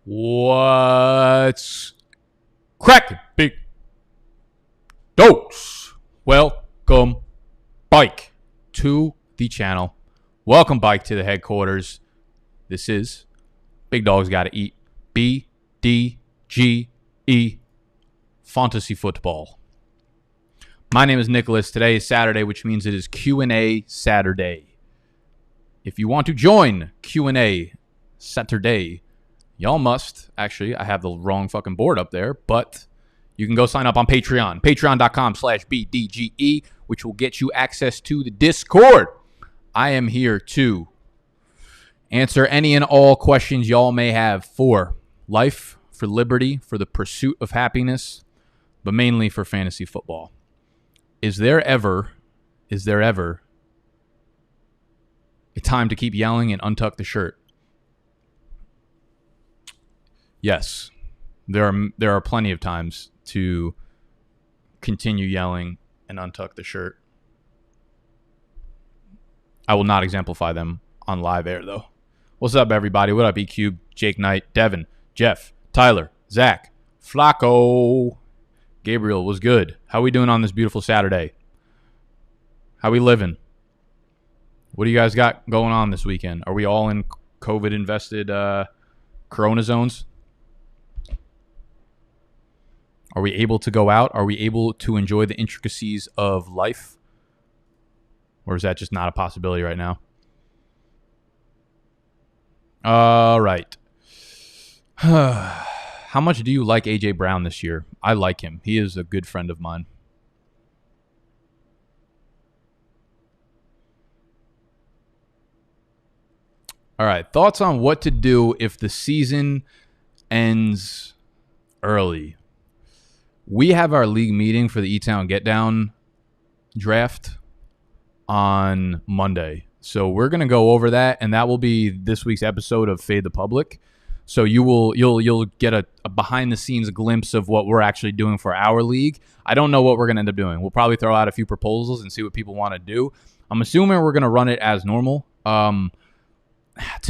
What's cracking, big dogs? Welcome, Bike, to the channel. Welcome, Bike, to the headquarters. This is Big Dogs Gotta Eat. BDGE Fantasy Football. My name is Nicholas. Today is Saturday, which means it is Q&A Saturday. If you want to join Q&A Saturday, y'all must. Actually, I have the wrong fucking board up there, but you can go sign up on Patreon. Patreon.com/BDGE, which will get you access to the Discord. I am here to answer any and all questions y'all may have for life, for liberty, for the pursuit of happiness, but mainly for fantasy football. Is there ever a time to keep yelling and untuck the shirt? Yes, there are plenty of times to continue yelling and untuck the shirt. I will not exemplify them on live air, though. What's up, everybody? What up, E-Cube, Jake Knight, Devin, Jeff, Tyler, Zach, Flacco, Gabriel, was good. How we doing on this beautiful Saturday? How we living? What do you guys got going on this weekend? Are we all in COVID-invested Corona zones? Are we able to go out? Are we able to enjoy the intricacies of life? Or is that just not a possibility right now? All right. How much do you like A.J. Brown this year? I like him. He is a good friend of mine. All right. Thoughts on what to do if the season ends early? We have our league meeting for the E-Town Get Down draft on Monday. So we're going to go over that, and that will be this week's episode of Fade the Public. So you'll get a behind-the-scenes glimpse of what we're actually doing for our league. I don't know what we're going to end up doing. We'll probably throw out a few proposals and see what people want to do. I'm assuming we're going to run it as normal. To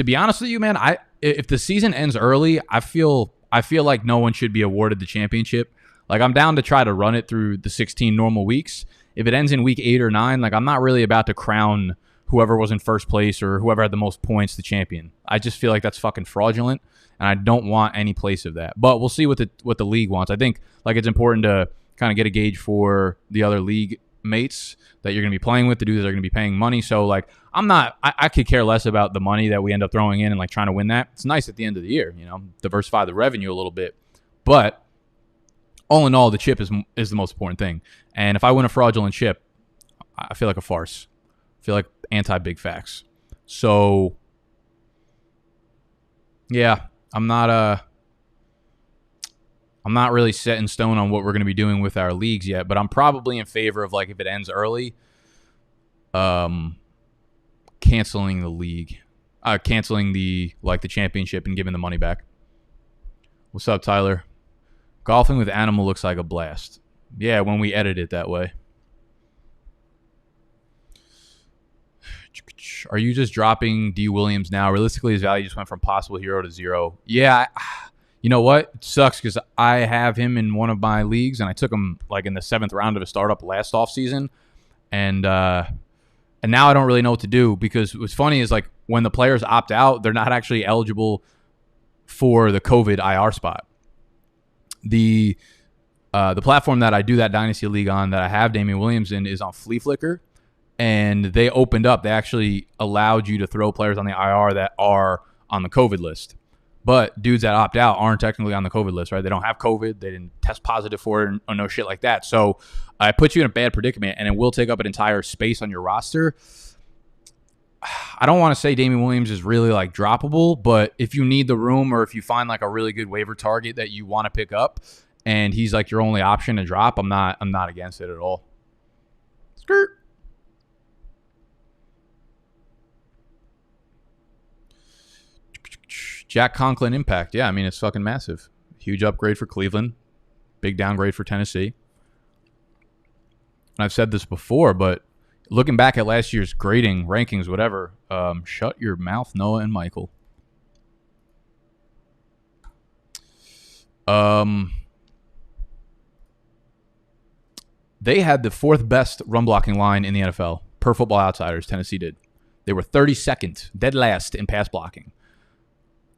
be honest with you, man, if the season ends early, I feel like no one should be awarded the championship. Like, I'm down to try to run it through the 16 normal weeks. If it ends in week 8 or 9, like, I'm not really about to crown whoever was in first place or whoever had the most points the champion. I just feel like that's fucking fraudulent, and I don't want any place of that. But we'll see what the league wants. I think, like, it's important to kind of get a gauge for the other league mates that you're going to be playing with, the dudes that are going to be paying money. So, like, I could care less about the money that we end up throwing in and, like, trying to win that. It's nice at the end of the year, you know, diversify the revenue a little bit. But all in all, the chip is the most important thing. And if I win a fraudulent chip, I feel like a farce. I feel like anti-big facts. So, yeah, I'm not really set in stone on what we're going to be doing with our leagues yet, but I'm probably in favor of, like, if it ends early, canceling the league, canceling the championship and giving the money back. What's up, Tyler? Golfing with Animal looks like a blast. Yeah, when we edit it that way. Are you just dropping D. Williams now? Realistically, his value just went from possible hero to zero. Yeah, you know what? It sucks because I have him in one of my leagues, and I took him, like, in the 7th round of a startup last offseason. And now I don't really know what to do, because what's funny is, like, when the players opt out, they're not actually eligible for the COVID IR spot. The platform that I do that Dynasty League on, that I have Damian Williams in, is on Flea Flicker, and they opened up. They actually allowed you to throw players on the IR that are on the COVID list. But dudes that opt out aren't technically on the COVID list, right? They don't have COVID. They didn't test positive for it or no shit like that. So I put you in a bad predicament, and it will take up an entire space on your roster. I don't want to say Damian Williams is really, like, droppable, but if you need the room, or if you find, like, a really good waiver target that you want to pick up and he's, like, your only option to drop, I'm not against it at all. Skirt. Jack Conklin impact. Yeah, I mean, it's fucking massive. Huge upgrade for Cleveland. Big downgrade for Tennessee. And I've said this before, but looking back at last year's grading, rankings, whatever, shut your mouth, Noah and Michael. They had the fourth best run blocking line in the NFL per Football Outsiders. Tennessee did. They were 32nd, dead last in pass blocking.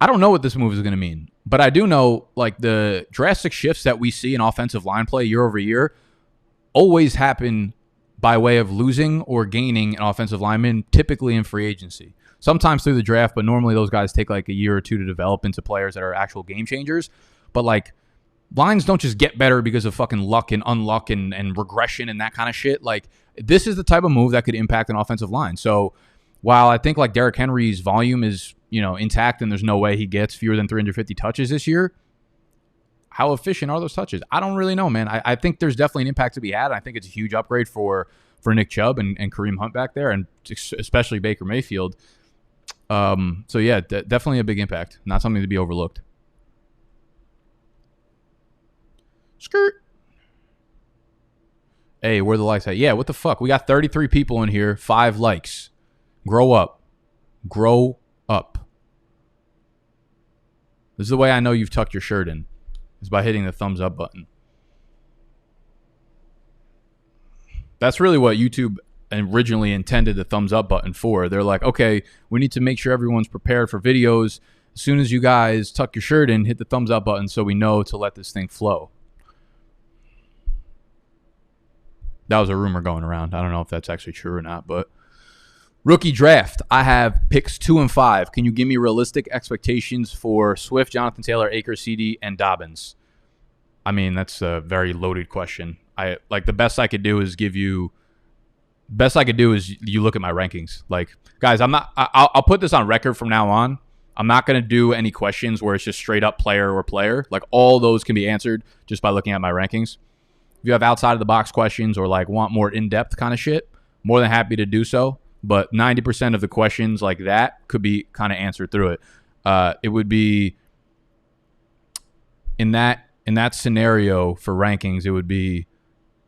I don't know what this move is going to mean, but I do know like the drastic shifts that we see in offensive line play year over year always happen by way of losing or gaining an offensive lineman, typically in free agency. Sometimes through the draft, but normally those guys take like a year or two to develop into players that are actual game changers. But like lines don't just get better because of fucking luck and unluck and regression and that kind of shit. Like this is the type of move that could impact an offensive line. So while I think like Derrick Henry's volume is, intact and there's no way he gets fewer than 350 touches this year, how efficient are those touches? I don't really know, man. I think there's definitely an impact to be had. I think it's a huge upgrade for Nick Chubb and Kareem Hunt back there, and especially Baker Mayfield. So yeah, definitely a big impact. Not something to be overlooked. Skirt. Hey, where the likes at? Yeah, what the fuck? We got 33 people in here, 5 likes. Grow up. Grow up. This is the way I know you've tucked your shirt in, is by hitting the thumbs up button. That's really what YouTube originally intended the thumbs up button for. They're like, okay, we need to make sure everyone's prepared for videos. As soon as you guys tuck your shirt in, hit the thumbs up button so we know to let this thing flow. That was a rumor going around. I don't know if that's actually true or not, but rookie draft. I have picks 2 and 5. Can you give me realistic expectations for Swift, Jonathan Taylor, Akers, CD, and Dobbins? I mean, that's a very loaded question. The best I could do is you look at my rankings. Like, guys, I'll put this on record from now on. I'm not going to do any questions where it's just straight up player or player. Like, all those can be answered just by looking at my rankings. If you have outside of the box questions or like want more in-depth kind of shit, more than happy to do so. But 90% of the questions like that could be kind of answered through it. It would be in that scenario for rankings, it would be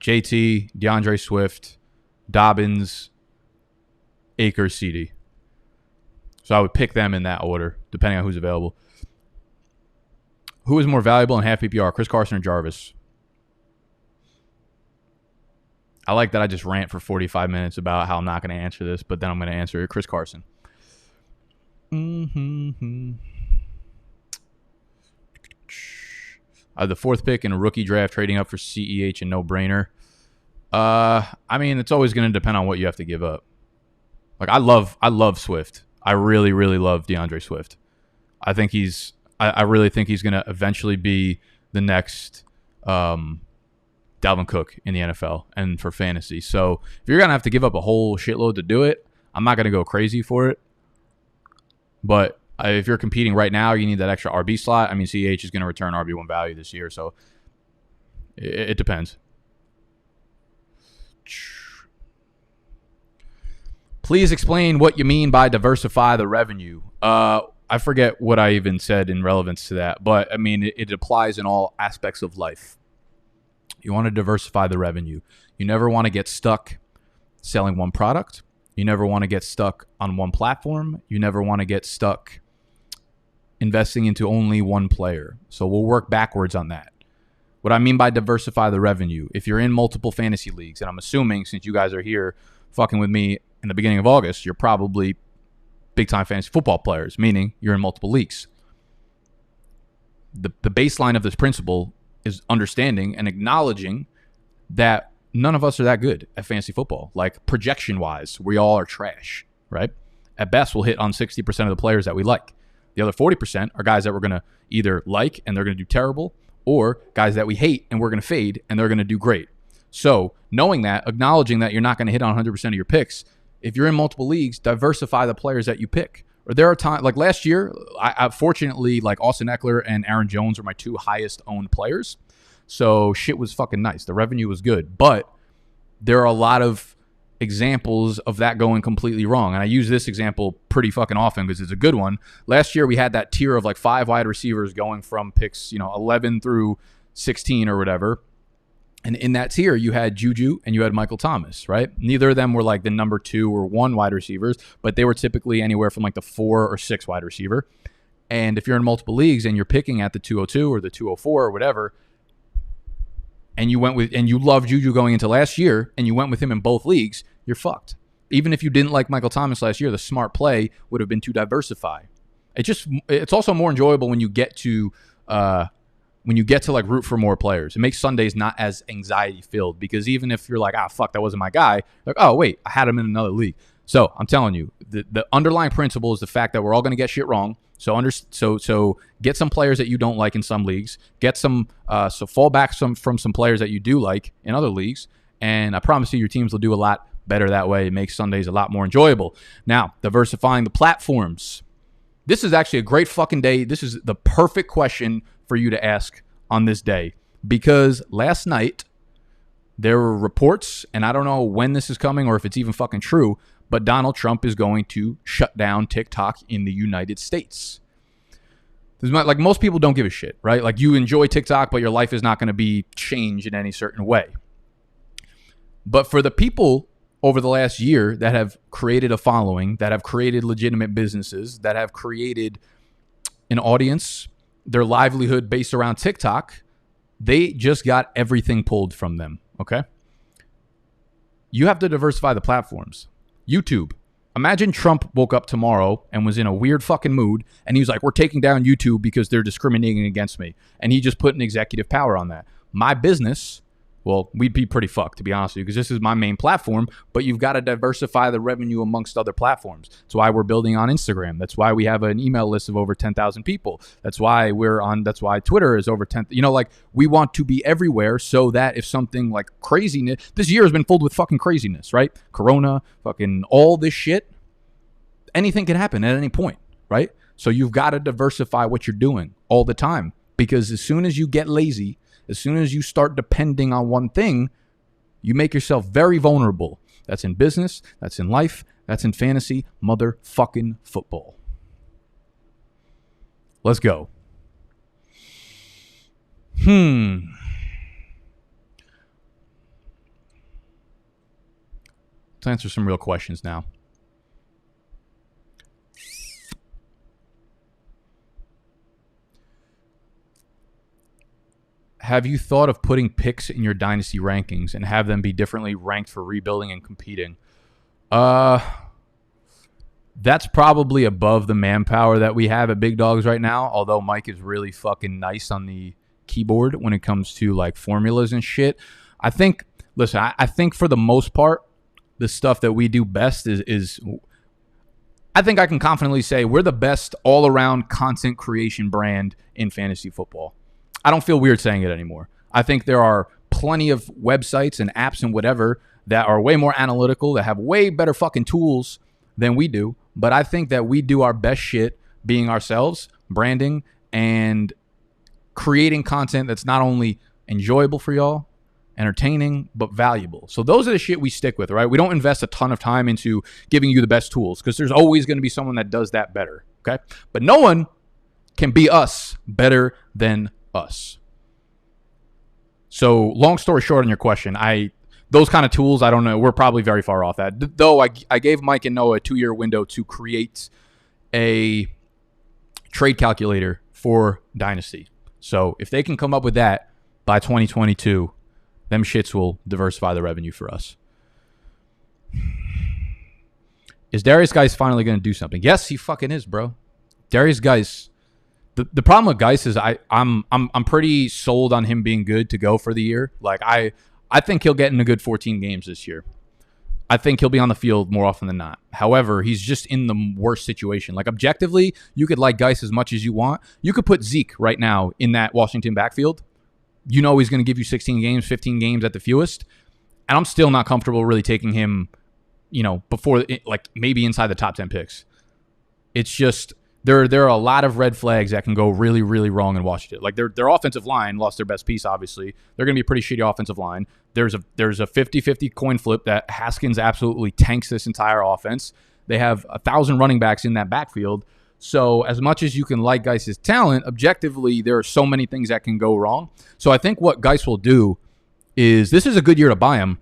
JT, DeAndre Swift, Dobbins, Akers, CD. So I would pick them in that order, depending on who's available. Who is more valuable in half PPR, Chris Carson or Jarvis? I like that I just rant for 45 minutes about how I'm not going to answer this, but then I'm going to answer it. Chris Carson. I have the 4th pick in a rookie draft, trading up for CEH and no-brainer. I mean, it's always going to depend on what you have to give up. Like, I love Swift. I really, really love DeAndre Swift. I really think he's going to eventually be the next Dalvin Cook in the NFL and for fantasy. So if you're going to have to give up a whole shitload to do it, I'm not going to go crazy for it. But if you're competing right now, you need that extra RB slot. I mean, CH is going to return RB1 value this year, so it depends. Please explain what you mean by diversify the revenue. I forget what I even said in relevance to that, but I mean, it applies in all aspects of life. You want to diversify the revenue. You never want to get stuck selling one product. You never want to get stuck on one platform. You never want to get stuck investing into only one player. So we'll work backwards on that. What I mean by diversify the revenue, if you're in multiple fantasy leagues, and I'm assuming since you guys are here fucking with me in the beginning of August, you're probably big-time fantasy football players, meaning you're in multiple leagues. The baseline of this principle is understanding and acknowledging that none of us are that good at fantasy football. Like, projection-wise, we all are trash, right? At best, we'll hit on 60% of the players that we like. The other 40% are guys that we're going to either like and they're going to do terrible, or guys that we hate and we're going to fade and they're going to do great. So knowing that, acknowledging that you're not going to hit on 100% of your picks, if you're in multiple leagues, diversify the players that you pick. Or there are times, like last year, I fortunately, like Austin Eckler and Aaron Jones were my 2 highest owned players. So shit was fucking nice. The revenue was good. But there are a lot of examples of that going completely wrong. And I use this example pretty fucking often because it's a good one. Last year, we had that tier of like 5 wide receivers going from picks, 11 through 16 or whatever. And in that tier, you had Juju and you had Michael Thomas, right? Neither of them were like the number 2 or 1 wide receivers, but they were typically anywhere from like the 4 or 6 wide receiver. And if you're in multiple leagues and you're picking at the 202 or the 204 or whatever, and you loved Juju going into last year and you went with him in both leagues, you're fucked. Even if you didn't like Michael Thomas last year, the smart play would have been to diversify. It's also more enjoyable when you get to like root for more players. It makes Sundays not as anxiety filled, because even if you're like, fuck, that wasn't my guy, like, oh wait, I had him in another league. So I'm telling you, the underlying principle is the fact that we're all going to get shit wrong. So get some players that you don't like in some leagues. Get some fall back from some players that you do like in other leagues, and I promise you, your teams will do a lot better that way. It makes Sundays a lot more enjoyable. Now, diversifying the platforms. This is actually a great fucking day. This is the perfect question for you to ask on this day, because last night there were reports, and I don't know when this is coming or if it's even fucking true, but Donald Trump is going to shut down TikTok in the United States. Like, most people don't give a shit, right? Like, you enjoy TikTok, but your life is not going to be changed in any certain way. But for the people over the last year that have created a following, that have created legitimate businesses, that have created an audience, their livelihood based around TikTok, they just got everything pulled from them, okay? You have to diversify the platforms. YouTube. Imagine Trump woke up tomorrow and was in a weird fucking mood, and he was like, we're taking down YouTube because they're discriminating against me. And he just put an executive power on that. My business, well, we'd be pretty fucked, to be honest with you, because this is my main platform, but you've got to diversify the revenue amongst other platforms. That's why we're building on Instagram. That's why we have an email list of over 10,000 people. That's why Twitter is over 10. Like, we want to be everywhere so that if something like craziness, this year has been filled with fucking craziness, right? Corona, fucking all this shit. Anything can happen at any point, right? So you've got to diversify what you're doing all the time, because as soon as you get lazy, as soon as you start depending on one thing, you make yourself very vulnerable. That's in business, that's in life, that's in fantasy, motherfucking football. Let's go. Let's answer some real questions now. Have you thought of putting picks in your Dynasty rankings and have them be differently ranked for rebuilding and competing? That's probably above the manpower that we have at Big Dogs right now, although Mike is really fucking nice on the keyboard when it comes to like formulas and shit. I think for the most part, the stuff that we do best is I think I can confidently say we're the best all-around content creation brand in fantasy football. I don't feel weird saying it anymore. I think there are plenty of websites and apps and whatever that are way more analytical, that have way better fucking tools than we do. But I think that we do our best shit being ourselves, branding, and creating content that's not only enjoyable for y'all, entertaining, but valuable. So those are the shit we stick with, right? We don't invest a ton of time into giving you the best tools, because there's always going to be someone that does that better, okay? But no one can be us better than us. So long story short on your question, those kind of tools, I don't know, we're probably very far off that. Though I gave Mike and Noah a 2-year window to create a trade calculator for Dynasty. So if they can come up with that by 2022, them shits will diversify the revenue for us. Is Darius Geis finally going to do something? Yes, he fucking is, bro. Darius Geis. The problem with Geis is I'm pretty sold on him being good to go for the year. Like I think he'll get in a good 14 games this year. I think he'll be on the field more often than not. However, he's just in the worst situation. Like, objectively, you could like Geis as much as you want. You could put Zeke right now in that Washington backfield. You know he's going to give you 16 games, 15 games at the fewest. And I'm still not comfortable really taking him, before, like, maybe inside the top 10 picks. It's just... There are a lot of red flags that can go really, really wrong in Washington. Like, their offensive line lost their best piece, obviously. They're going to be a pretty shitty offensive line. There's a 50-50 coin flip that Haskins absolutely tanks this entire offense. They have 1,000 running backs in that backfield. So as much as you can like Geis' talent, objectively, there are so many things that can go wrong. So I think what Geis will do is, this is a good year to buy him.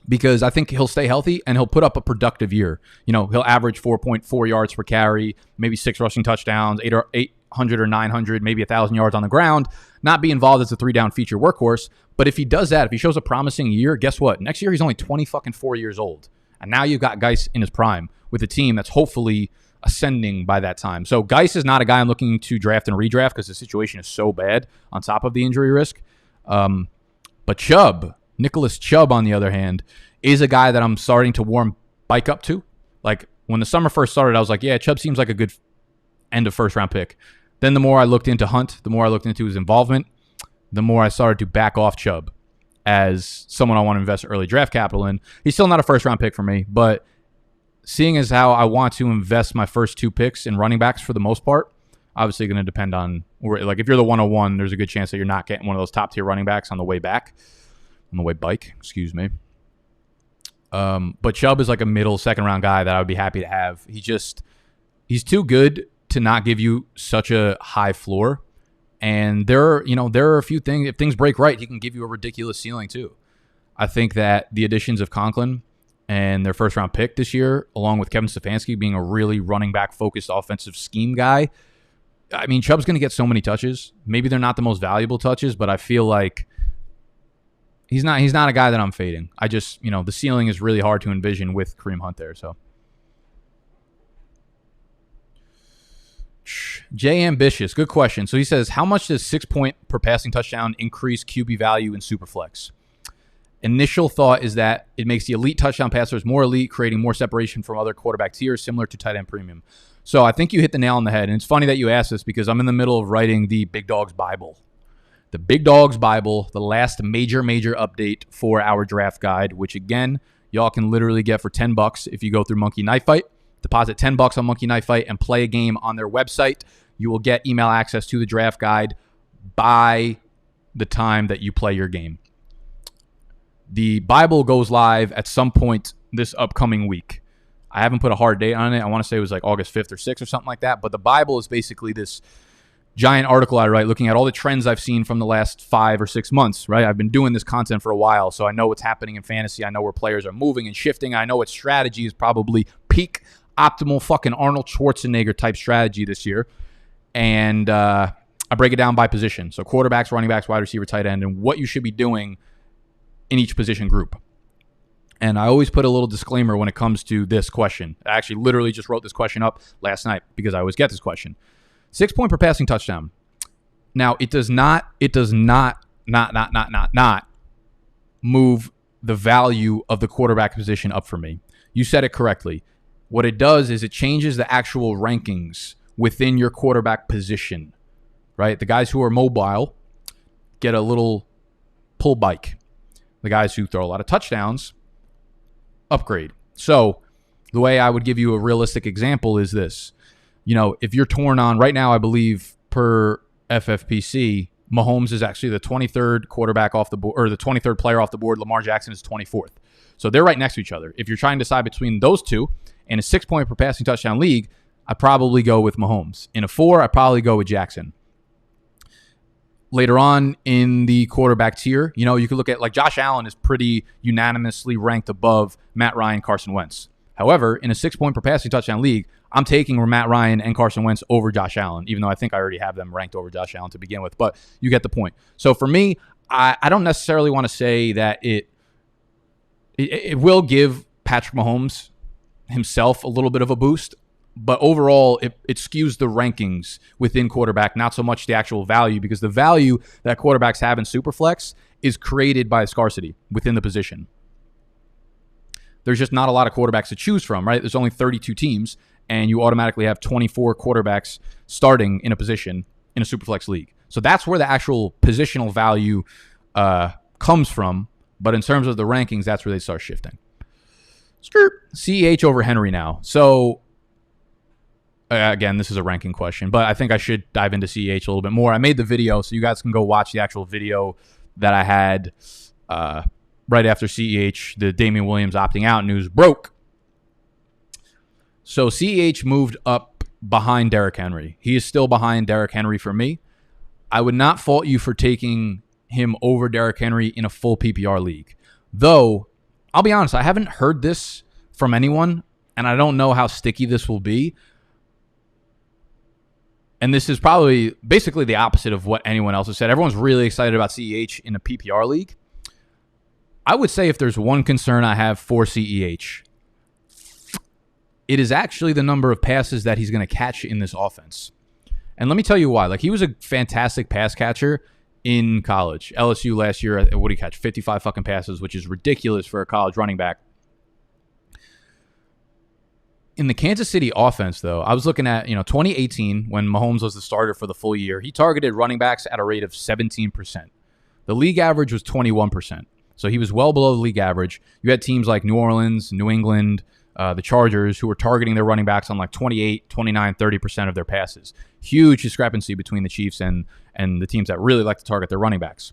because I think he'll stay healthy and he'll put up a productive year. He'll average 4.4 yards per carry, maybe 6 rushing touchdowns, 800 or 900, maybe 1,000 yards on the ground, not be involved as a 3-down feature workhorse. But if he does that, if he shows a promising year, guess what? Next year, he's only 24 years old. And now you've got Geis in his prime with a team that's hopefully ascending by that time. So Geis is not a guy I'm looking to draft and redraft because the situation is so bad on top of the injury risk. But Nicholas Chubb, on the other hand, is a guy that I'm starting to warm bike up to. Like, when the summer first started, I was like, yeah, Chubb seems like a good end of first-round pick. Then the more I looked into Hunt, the more I looked into his involvement, the more I started to back off Chubb as someone I want to invest early draft capital in. He's still not a first-round pick for me, but seeing as how I want to invest my first 2 picks in running backs for the most part, obviously going to depend on, like, if you're the 101, there's a good chance that you're not getting one of those top-tier running backs on the way bike, excuse me. But Chubb is like a middle second-round guy that I would be happy to have. He's too good to not give you such a high floor. And there are a few things, if things break right, he can give you a ridiculous ceiling too. I think that the additions of Conklin and their first-round pick this year, along with Kevin Stefanski being a really running back-focused offensive scheme guy, I mean, Chubb's going to get so many touches. Maybe they're not the most valuable touches, but I feel like he's not a guy that I'm fading. I just, the ceiling is really hard to envision with Kareem Hunt there. So, Jay Ambitious, good question. So he says, how much does 6 point per passing touchdown increase QB value in Superflex? Initial thought is that it makes the elite touchdown passers more elite, creating more separation from other quarterback tiers, similar to tight end premium. So I think you hit the nail on the head. And it's funny that you asked this because I'm in the middle of writing the Big Dogs Bible. The Big Dogs Bible, the last major update for our draft guide, which again, y'all can literally get for $10 if you go through Monkey Knife Fight. Deposit $10 on Monkey Knife Fight and play a game on their website. You will get email access to the draft guide by the time that you play your game. The Bible goes live at some point this upcoming week. I haven't put a hard date on it. I want to say it was like August 5th or 6th or something like that. But the Bible is basically this giant article I write looking at all the trends I've seen from the last 5 or 6 months, right? I've been doing this content for a while, so I know what's happening in fantasy. I know where players are moving and shifting. I know what strategy is probably peak, optimal fucking Arnold Schwarzenegger type strategy this year. And I break it down by position. So quarterbacks, running backs, wide receiver, tight end, and what you should be doing in each position group. And I always put a little disclaimer when it comes to this question. I actually literally just wrote this question up last night because I always get this question. 6 point per passing touchdown. Now, it does not move the value of the quarterback position up for me. You said it correctly. What it does is it changes the actual rankings within your quarterback position, right? The guys who are mobile get a little pull bike. The guys who throw a lot of touchdowns upgrade. So the way I would give you a realistic example is this. If you're torn on right now, I believe per FFPC, Mahomes is actually the 23rd quarterback off the board, or the 23rd player off the board. Lamar Jackson is 24th. So they're right next to each other. If you're trying to decide between those two in a 6 point per passing touchdown league, I probably go with Mahomes. In a 4, I probably go with Jackson. Later on in the quarterback tier, you could look at like Josh Allen is pretty unanimously ranked above Matt Ryan, Carson Wentz. However, in a 6 point per passing touchdown league, I'm taking Matt Ryan and Carson Wentz over Josh Allen, even though I think I already have them ranked over Josh Allen to begin with. But you get the point. So for me, I don't necessarily want to say that it will give Patrick Mahomes himself a little bit of a boost. But overall, it skews the rankings within quarterback, not so much the actual value, because the value that quarterbacks have in Superflex is created by scarcity within the position. There's just not a lot of quarterbacks to choose from, right? There's only 32 teams, and you automatically have 24 quarterbacks starting in a position in a Superflex league. So that's where the actual positional value comes from. But in terms of the rankings, that's where they start shifting. CEH over Henry now. So again, this is a ranking question, but I think I should dive into CEH a little bit more. I made the video, so you guys can go watch the actual video that I had right after CEH, the Damian Williams opting out news broke. So CEH moved up behind Derrick Henry. He is still behind Derrick Henry for me. I would not fault you for taking him over Derrick Henry in a full PPR league. Though, I'll be honest, I haven't heard this from anyone, and I don't know how sticky this will be. And this is probably basically the opposite of what anyone else has said. Everyone's really excited about CEH in a PPR league. I would say if there's one concern I have for CEH, it is actually the number of passes that he's going to catch in this offense. And let me tell you why. Like, he was a fantastic pass catcher in college. LSU last year, what did he catch? 55 fucking passes, which is ridiculous for a college running back. In the Kansas City offense, though, I was looking at, 2018 when Mahomes was the starter for the full year. He targeted running backs at a rate of 17%. The league average was 21%. So he was well below the league average. You had teams like New Orleans, New England, the Chargers, who were targeting their running backs on like 28, 29, 30% of their passes. Huge discrepancy between the Chiefs and the teams that really like to target their running backs.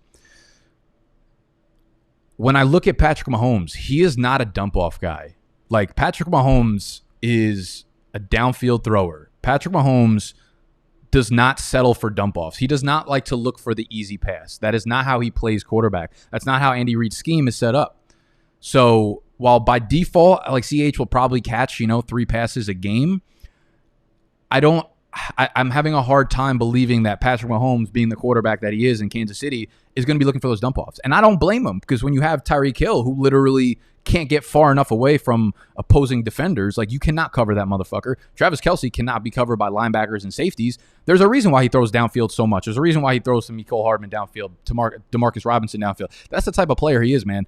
When I look at Patrick Mahomes, he is not a dump-off guy. Like, Patrick Mahomes is a downfield thrower. Patrick Mahomes does not settle for dump-offs. He does not like to look for the easy pass. That is not how he plays quarterback. That's not how Andy Reid's scheme is set up. So while by default, like, CH will probably catch, 3 passes a game, I'm having a hard time believing that Patrick Mahomes, being the quarterback that he is in Kansas City, is going to be looking for those dump-offs. And I don't blame him, because when you have Tyreek Hill, who literally can't get far enough away from opposing defenders, like, you cannot cover that motherfucker. Travis Kelce cannot be covered by linebackers and safeties. There's a reason why he throws downfield so much. There's a reason why he throws to Mecole Hardman downfield, to DeMarcus Robinson downfield. That's the type of player he is, man.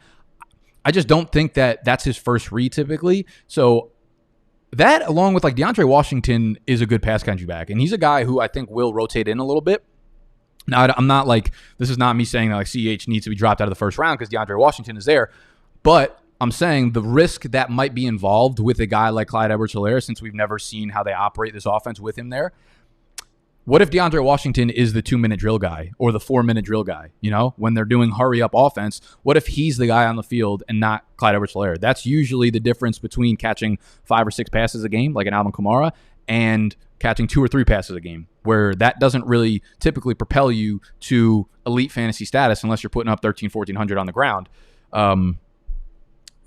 I just don't think that that's his first read typically. So that, along with like DeAndre Washington, is a good pass catching back. And he's a guy who I think will rotate in a little bit. Now, I'm not like, this is not me saying that like CH needs to be dropped out of the first round because DeAndre Washington is there. But I'm saying the risk that might be involved with a guy like Clyde Edwards-Helaire, since we've never seen how they operate this offense with him there. What if DeAndre Washington is the 2-minute drill guy or the 4-minute drill guy? When they're doing hurry-up offense, what if he's the guy on the field and not Clyde Edwards-Helaire? That's usually the difference between catching 5 or 6 passes a game, like an Alvin Kamara, and catching 2 or 3 passes a game, where that doesn't really typically propel you to elite fantasy status unless you're putting up 1,400 on the ground.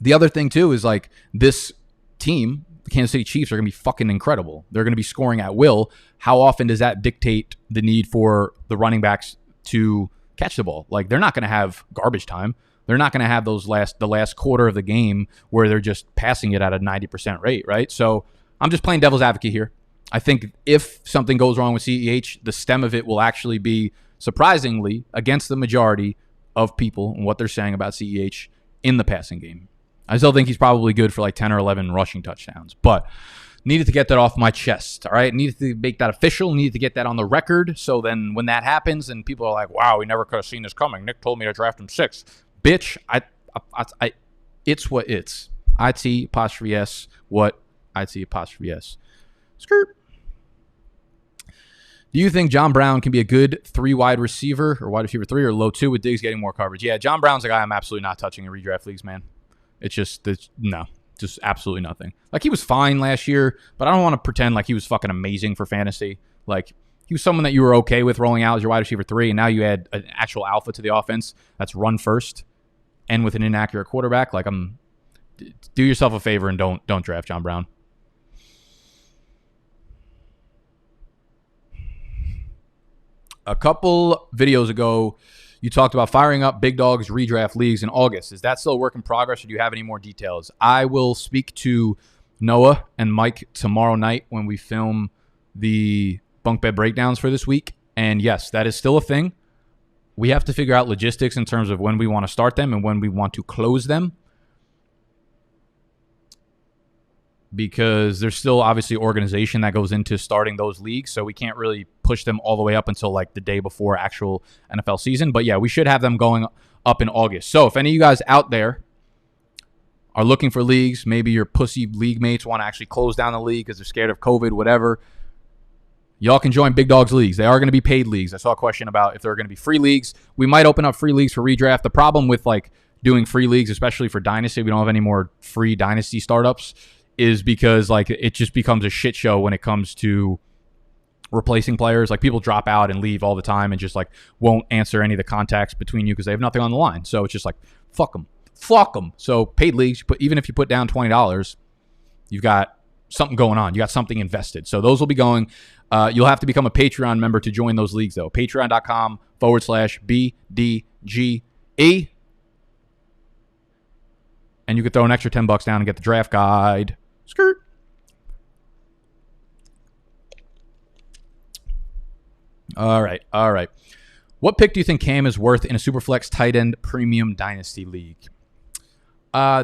The other thing, too, is like this team, the Kansas City Chiefs, are going to be fucking incredible. They're going to be scoring at will. How often does that dictate the need for the running backs to catch the ball? Like, they're not going to have garbage time. They're not going to have the last quarter of the game where they're just passing it at a 90% rate, right? So I'm just playing devil's advocate here. I think if something goes wrong with CEH, the stem of it will actually be, surprisingly, against the majority of people and what they're saying about CEH in the passing game. I still think he's probably good for like 10 or 11 rushing touchdowns, but needed to get that off my chest, all right? Needed to make that official, needed to get that on the record, so then when that happens and people are like, wow, we never could have seen this coming. Nick told me to draft him 6th. Bitch, it's what it's. IT''S, what IT''S. Skirt. Do you think John Brown can be a good 3 wide receiver or wide receiver 3 or low 2 with Diggs getting more coverage? Yeah, John Brown's a guy I'm absolutely not touching in redraft leagues, man. It's just absolutely nothing. Like, he was fine last year, but I don't want to pretend like he was fucking amazing for fantasy. Like, he was someone that you were okay with rolling out as your wide receiver 3, and now you add an actual alpha to the offense that's run first and with an inaccurate quarterback. Like, do yourself a favor and don't draft John Brown. A couple videos ago, you talked about firing up Big Dog's redraft leagues in August. Is that still a work in progress, or do you have any more details? I will speak to Noah and Mike tomorrow night when we film the bunk bed breakdowns for this week. And yes, that is still a thing. We have to figure out logistics in terms of when we want to start them and when we want to close them, because there's still obviously organization that goes into starting those leagues. So we can't really push them all the way up until like the day before actual NFL season. But yeah, we should have them going up in August. So if any of you guys out there are looking for leagues, maybe your pussy league mates want to actually close down the league because they're scared of COVID, whatever, y'all can join Big Dog's leagues. They are going to be paid leagues. I saw a question about if there are going to be free leagues. We might open up free leagues for redraft. The problem with like doing free leagues, especially for Dynasty, we don't have any more free Dynasty startups, is because like it just becomes a shit show when it comes to replacing players. Like, people drop out and leave all the time and just like won't answer any of the contacts between you because they have nothing on the line. So it's just like, fuck them. fuck them. So paid leagues, even if you put down $20, you've got something going on. You got something invested. So those will be going. You'll have to become a Patreon member to join those leagues, though. Patreon.com/BDGE. And you could throw an extra $10 down and get the draft guide. Skirt. All right. What pick do you think Cam is worth in a Superflex tight end premium dynasty league?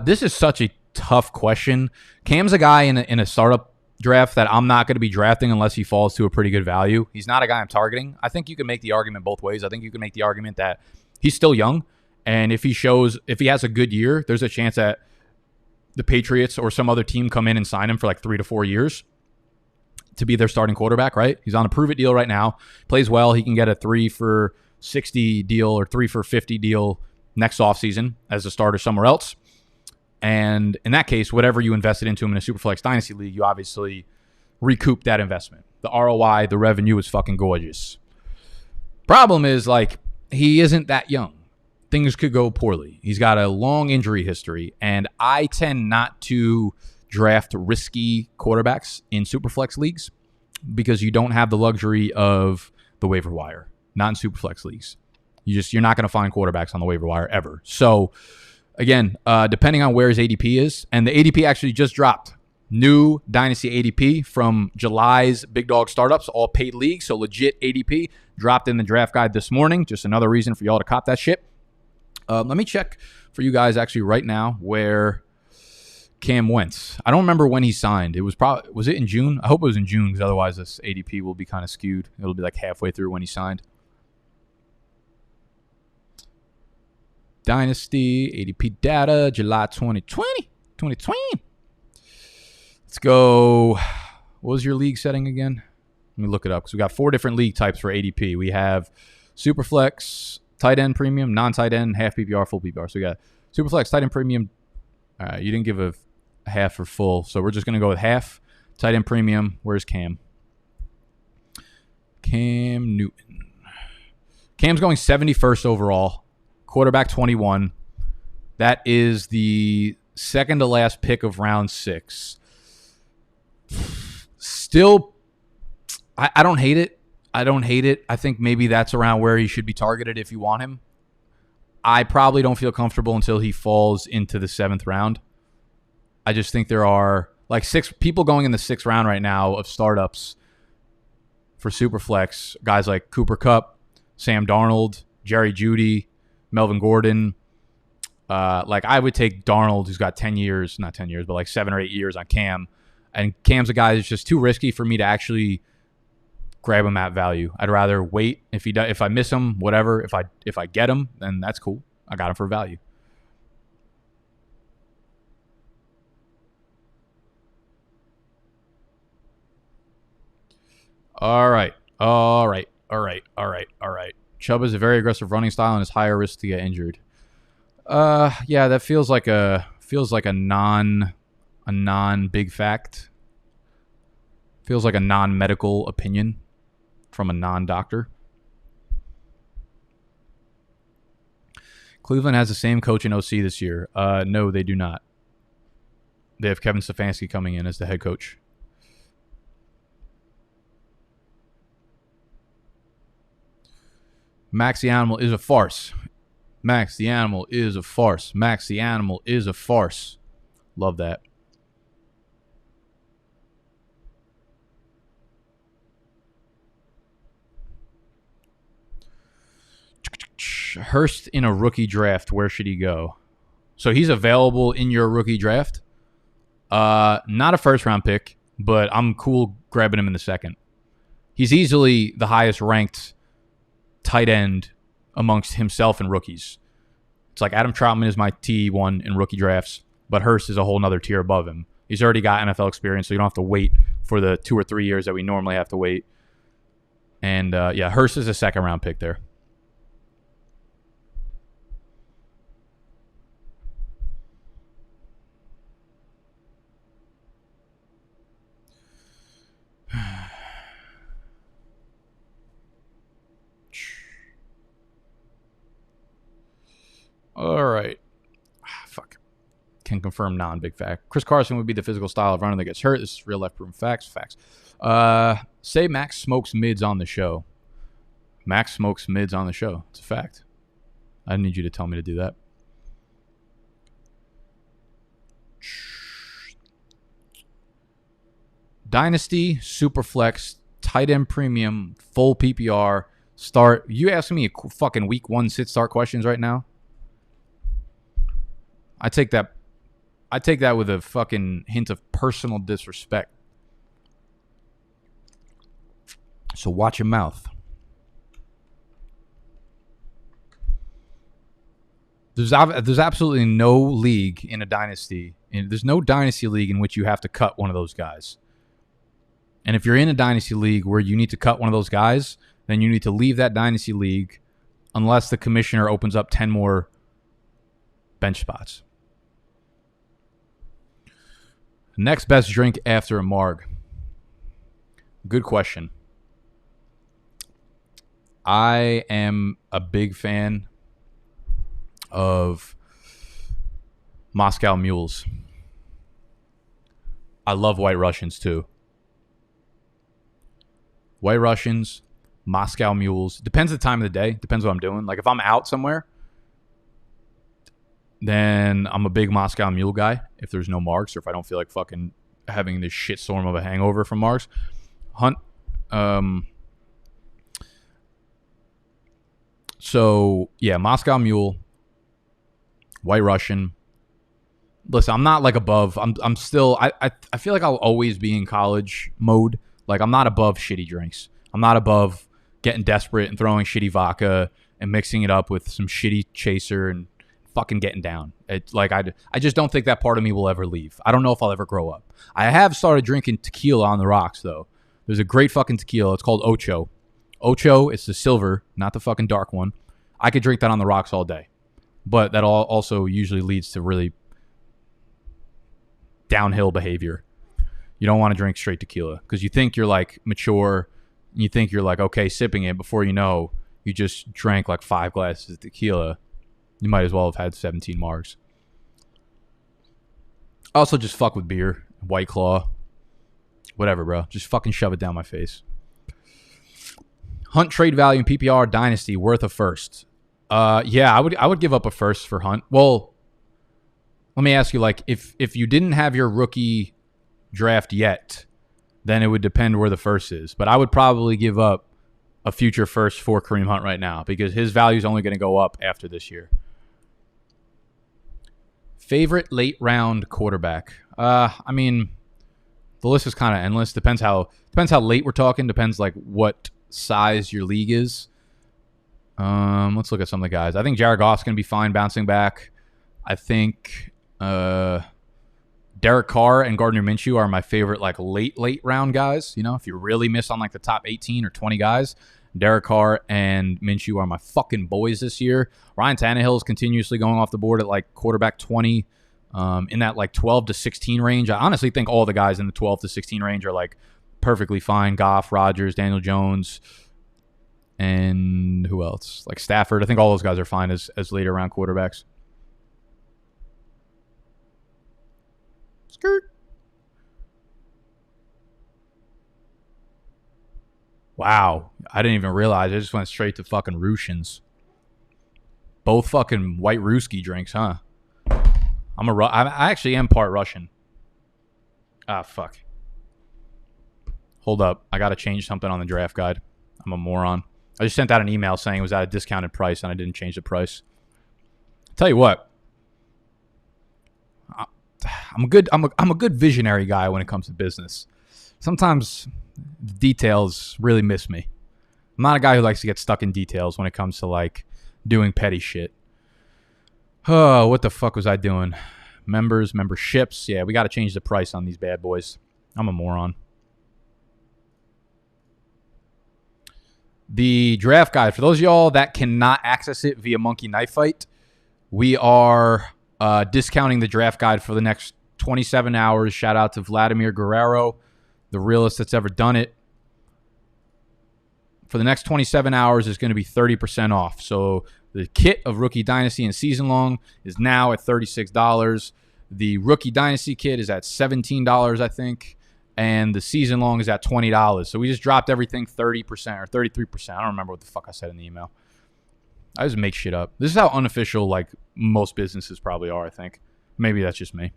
This is such a tough question. Cam's a guy in a startup draft that I'm not going to be drafting unless he falls to a pretty good value. He's not a guy I'm targeting. I think you can make the argument both ways. I think you can make the argument that he's still young, and if he has a good year, there's a chance that the Patriots or some other team come in and sign him for like 3 to 4 years to be their starting quarterback, right? He's on a prove-it deal right now. Plays well. He can get a 3 for 60 deal or 3 for 50 deal next offseason as a starter somewhere else. And in that case, whatever you invested into him in a Superflex Dynasty League, you obviously recoup that investment. The ROI, the revenue is fucking gorgeous. Problem is, like, he isn't that young. Things could go poorly. He's got a long injury history, and I tend not to draft risky quarterbacks in Superflex leagues because you don't have the luxury of the waiver wire. Not in Superflex leagues. You're not going to find quarterbacks on the waiver wire ever. So, again, depending on where his ADP is, and the ADP actually just dropped. New Dynasty ADP from July's Big Dog Startups, all paid leagues, so legit ADP, dropped in the draft guide this morning. Just another reason for y'all to cop that shit. Let me check for you guys actually right now where Cam went. I don't remember when he signed. Was it in June? I hope it was in June, because otherwise this ADP will be kind of skewed. It'll be like halfway through when he signed. Dynasty ADP data, July 2020. Let's go. What was your league setting again? Let me look it up, because we got 4 different league types for ADP. We have Superflex, tight end premium, non-tight end, half PPR, full PPR. So we got Superflex, tight end premium. All right, you didn't give a half or full, so we're just going to go with half. Tight end premium. Where's Cam? Cam Newton. Cam's going 71st overall. Quarterback 21. That is the second to last pick of round 6. Still, I don't hate it. I think maybe that's around where he should be targeted if you want him. I probably don't feel comfortable until he falls into the 7th round. I just think there are like 6 people going in the 6th round right now of startups for Superflex. Guys like Cooper Kupp, Sam Darnold, Jerry Jeudy, Melvin Gordon. Like I would take Darnold, who's got 10 years, not 10 years, but like 7 or 8 years on Cam. And Cam's a guy that's just too risky for me to actually grab him at value. I'd rather wait. If I miss him, whatever. If I get him, then that's cool. I got him for value. All right. Chubb is a very aggressive running style and is higher risk to get injured. Yeah, that feels like a non big fact. Feels like a non-medical opinion from a non-doctor. Cleveland has the same coach in OC this year. No, they do not. They have Kevin Stefanski coming in as the head coach. Max the Animal is a farce. Max the Animal is a farce. Max the Animal is a farce. Love that. Hurst in a rookie draft, where should he go? So he's available in your rookie draft. Not a first round pick, but I'm cool grabbing him in the 2nd. He's easily the highest ranked tight end amongst himself and rookies. It's like Adam Troutman is my T1 in rookie drafts, but Hurst is a whole nother tier above him. He's already got NFL experience, so you don't have to wait for the 2 or 3 years that we normally have to wait. And yeah, Hurst is a 2nd round pick there. All right. Can confirm non-big fact. Chris Carson would be the physical style of runner that gets hurt. This is real life proven facts. Facts. Say Max smokes mids on the show. Max smokes mids on the show. It's a fact. I need you to tell me to do that. Dynasty, Superflex, tight end premium, full PPR, start. You asking me a fucking week 1 sit start questions right now? I take that with a fucking hint of personal disrespect. So watch your mouth. There's absolutely no league in a dynasty. There's no dynasty league in which you have to cut one of those guys. And if you're in a dynasty league where you need to cut one of those guys, then you need to leave that dynasty league unless the commissioner opens up 10 more bench spots. Next best drink after a marg. Good question. I am a big fan of Moscow Mules. I love White Russians too. White Russians, Moscow Mules. Depends the time of the day. Depends what I'm doing. Like if I'm out somewhere, then I'm a big Moscow Mule guy. If there's no marks or if I don't feel like fucking having this shitstorm of a hangover from marks. So yeah, Moscow Mule, White Russian. Listen, I'm not like above. I'm still. I feel like I'll always be in college mode. Like I'm not above shitty drinks. I'm not above getting desperate and throwing shitty vodka and mixing it up with some shitty chaser and fucking getting down. It's like I just don't think that part of me will ever leave. I don't know if I'll ever grow up. I have started drinking tequila on the rocks though. There's a great fucking tequila. It's called Ocho. Ocho, it's the silver, not the fucking dark one. I could drink that on the rocks all day. But that also usually leads to really downhill behavior. You don't want to drink straight tequila because you think you're like mature. You think you're like, okay, sipping it. Before you know, you just drank like 5 glasses of tequila. You might as well have had 17 margs. Also, just fuck with beer, White Claw, whatever, bro. Just fucking shove it down my face. Hunt trade value in PPR Dynasty worth a first. Yeah, I would give up a first for Hunt. Well, let me ask you, like, if you didn't have your rookie draft yet, then it would depend where the first is. But I would probably give up a future first for Kareem Hunt right now because his value is only going to go up after this year. Favorite late round quarterback. I mean, the list is kind of endless. Depends how late we're talking. Depends like what size your league is. Let's look at some of the guys. I think Jared Goff's going to be fine bouncing back. I think Derek Carr and Gardner Minshew are my favorite like late round guys. You know, if you really miss on like the top 18 or 20 guys, Derek Carr and Minshew are my fucking boys this year. Ryan Tannehill is continuously going off the board at like quarterback 20, in that like 12 to 16 range. I honestly think all the guys in the 12 to 16 range are like perfectly fine. Goff, Rodgers, Daniel Jones, and who else? Like Stafford. I think all those guys are fine as later round quarterbacks. Skirt. Wow. I didn't even realize. I just went straight to fucking Russians. Both fucking white Ruski drinks, huh? I actually am part Russian. Ah, fuck. Hold up. I got to change something on the draft guide. I'm a moron. I just sent out an email saying it was at a discounted price and I didn't change the price. Tell you what. I'm a good visionary guy when it comes to business. Sometimes the details really miss me. I'm not a guy who likes to get stuck in details when it comes to like doing petty shit. Oh, what the fuck was I doing? Memberships. Yeah, we got to change the price on these bad boys. I'm a moron. The draft guide, for those of y'all that cannot access it via Monkey Knife Fight, we are discounting the draft guide for the next 27 hours. Shout out to Vladimir Guerrero, the realest that's ever done it. For the next 27 hours, it's going to be 30% off. So the kit of Rookie Dynasty and Season Long is now at $36. The Rookie Dynasty kit is at $17, I think. And the season long is at $20. So we just dropped everything 30% or 33%. I don't remember what the fuck I said in the email. I just make shit up. This is how unofficial like most businesses probably are, I think. Maybe that's just me.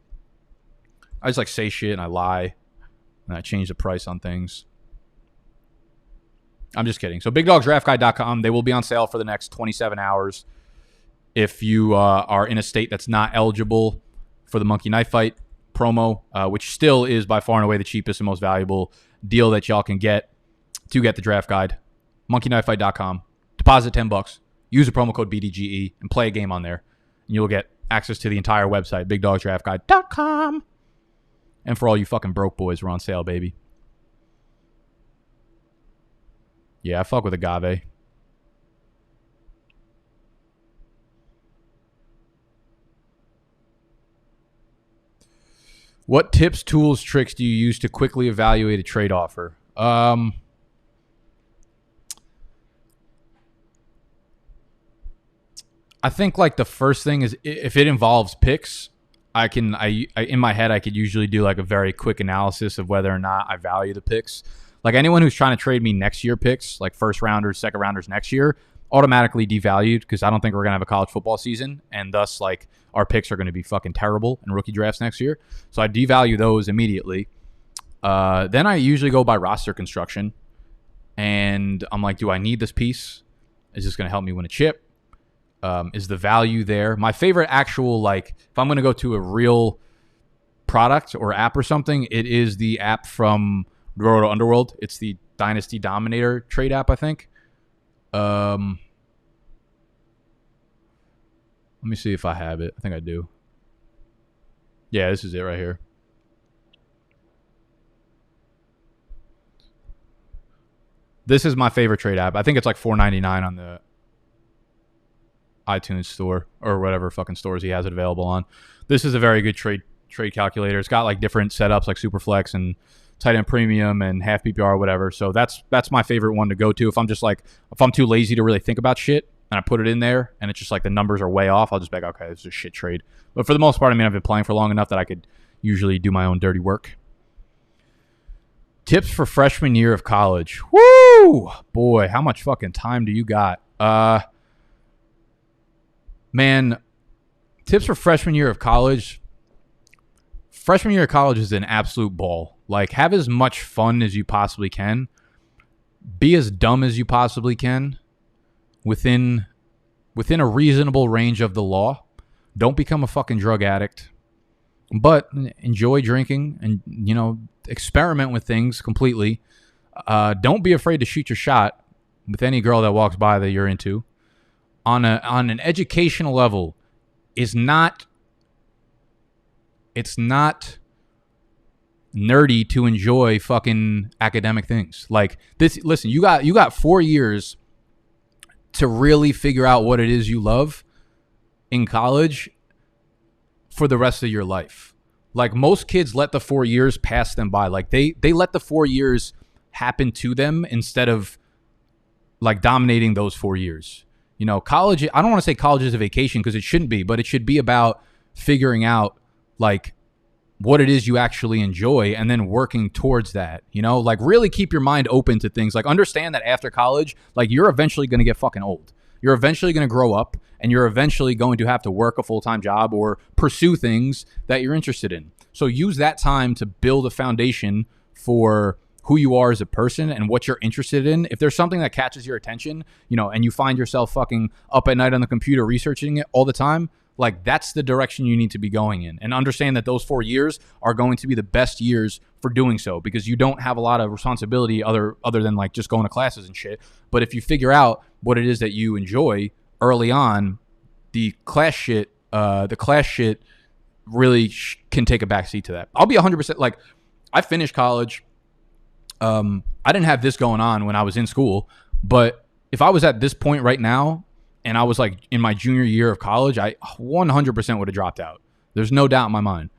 I just like say shit and I lie. And I change the price on things. I'm just kidding. So BigDogDraftGuide.com. They will be on sale for the next 27 hours. If you are in a state that's not eligible for the Monkey Knife Fight promo, which still is by far and away the cheapest and most valuable deal that y'all can get to get the draft guide. MonkeyKnifeFight.com. Deposit $10. Use the promo code BDGE and play a game on there. And you'll get access to the entire website, BigDogDraftGuide.com. And for all you fucking broke boys, we're on sale, baby. Yeah, I fuck with agave. What tips, tools, tricks do you use to quickly evaluate a trade offer? I think like the first thing is if it involves picks, I in my head I could usually do like a very quick analysis of whether or not I value the picks. Like anyone who's trying to trade me next year picks, like first rounders, second rounders next year, automatically devalued because I don't think we're gonna have a college football season, and thus like our picks are gonna be fucking terrible in rookie drafts next year. So I devalue those immediately. Then I usually go by roster construction, and I'm like, do I need this piece? Is this gonna help me win a chip? Is the value there? My favorite actual, like, if I'm gonna go to a real product or app or something, it is the app from Roto Underworld. It's the Dynasty Dominator trade app, I think. Let me see if I have it. I think I do. Yeah, this is it right here. This is my favorite trade app. I think it's like $4.99 on the iTunes store or whatever fucking stores he has it available on. This is a very good trade calculator. It's got like different setups like Superflex and tight end premium and half PPR or whatever. So that's my favorite one to go to. If I'm too lazy to really think about shit and I put it in there and it's just like the numbers are way off, I'll just be like, okay, this is a shit trade. But for the most part, I mean, I've been playing for long enough that I could usually do my own dirty work. Tips for freshman year of college. Woo! Boy, how much fucking time do you got? Man, tips for freshman year of college. Freshman year of college is an absolute ball. Like, have as much fun as you possibly can. Be as dumb as you possibly can within a reasonable range of the law. Don't become a fucking drug addict. But enjoy drinking and, you know, experiment with things completely. Don't be afraid to shoot your shot with any girl that walks by that you're into. On an educational level, it's not nerdy to enjoy fucking academic things. Like this, listen, you got 4 years to really figure out what it is you love in college for the rest of your life. Like most kids let the 4 years pass them by. Like they let the 4 years happen to them instead of like dominating those 4 years. You know, college, I don't want to say college is a vacation because it shouldn't be, but it should be about figuring out like what it is you actually enjoy and then working towards that. You know, like really keep your mind open to things. Like understand that after college, like you're eventually going to get fucking old. You're eventually going to grow up and you're eventually going to have to work a full-time job or pursue things that you're interested in. So use that time to build a foundation for who you are as a person and what you're interested in. If there's something that catches your attention, you know, and you find yourself fucking up at night on the computer researching it all the time, like that's the direction you need to be going in. And understand that those 4 years are going to be the best years for doing so because you don't have a lot of responsibility other than like just going to classes and shit. But if you figure out what it is that you enjoy early on, the class shit really can take a backseat to that. I'll be 100% like I finished college. I didn't have this going on when I was in school, but if I was at this point right now and I was like in my junior year of college, I 100% would have dropped out. There's no doubt in my mind.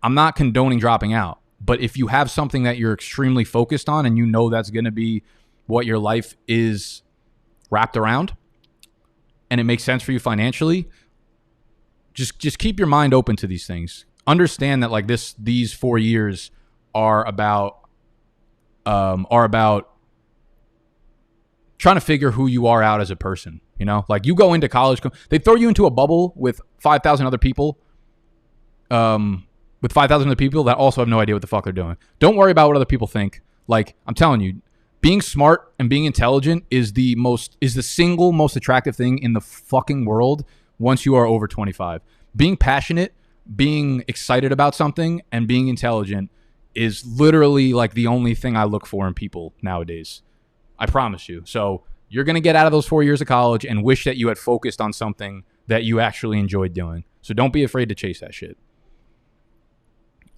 I'm not condoning dropping out, but if you have something that you're extremely focused on and you know that's going to be what your life is wrapped around and it makes sense for you financially, just keep your mind open to these things. understand that like these 4 years are about trying to figure who you are out as a person. You know, like you go into college, they throw you into a bubble with 5,000 other people. With 5,000 other people that also have no idea what the fuck they're doing. Don't worry about what other people think. Like, I'm telling you, being smart and being intelligent is the single most attractive thing in the fucking world once you are over 25. Being passionate, being excited about something, and being intelligent is literally like the only thing I look for in people nowadays. I promise you. So you're going to get out of those 4 years of college and wish that you had focused on something that you actually enjoyed doing. So don't be afraid to chase that shit.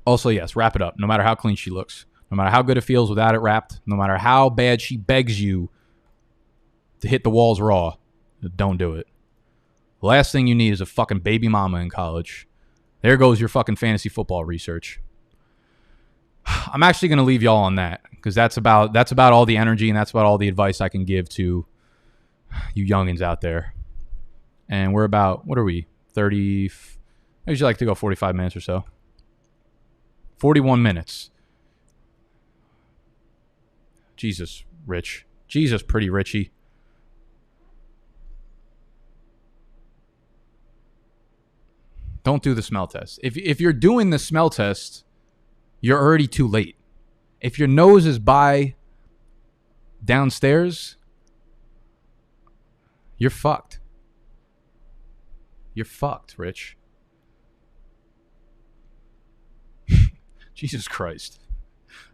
Also, yes, wrap it up. No matter how clean she looks, no matter how good it feels without it wrapped, no matter how bad she begs you to hit the walls raw, don't do it. The last thing you need is a fucking baby mama in college. There goes your fucking fantasy football research. I'm actually going to leave y'all on that because that's about all the energy and that's about all the advice I can give to you youngins out there. And we're about, what are we, 30? I usually like to go 45 minutes or so. 41 minutes. Jesus, Rich. Jesus, pretty Richie. Don't do the smell test. If you're doing the smell test, you're already too late. If your nose is by downstairs, you're fucked. You're fucked, Rich. Jesus Christ.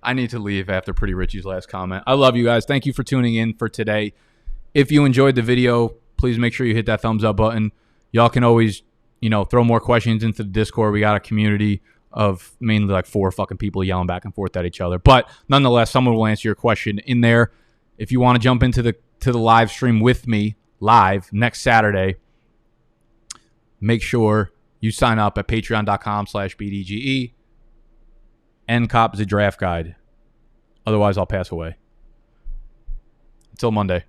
I need to leave after Pretty Richie's last comment. I love you guys. Thank you for tuning in for today. If you enjoyed the video, please make sure you hit that thumbs up button. Y'all can always, throw more questions into the Discord. We got a community of mainly like 4 fucking people yelling back and forth at each other. But nonetheless, someone will answer your question in there. If you want to jump into the live stream with me live next Saturday, make sure you sign up at patreon.com/BDGE. And cop the draft guide. Otherwise, I'll pass away. Until Monday.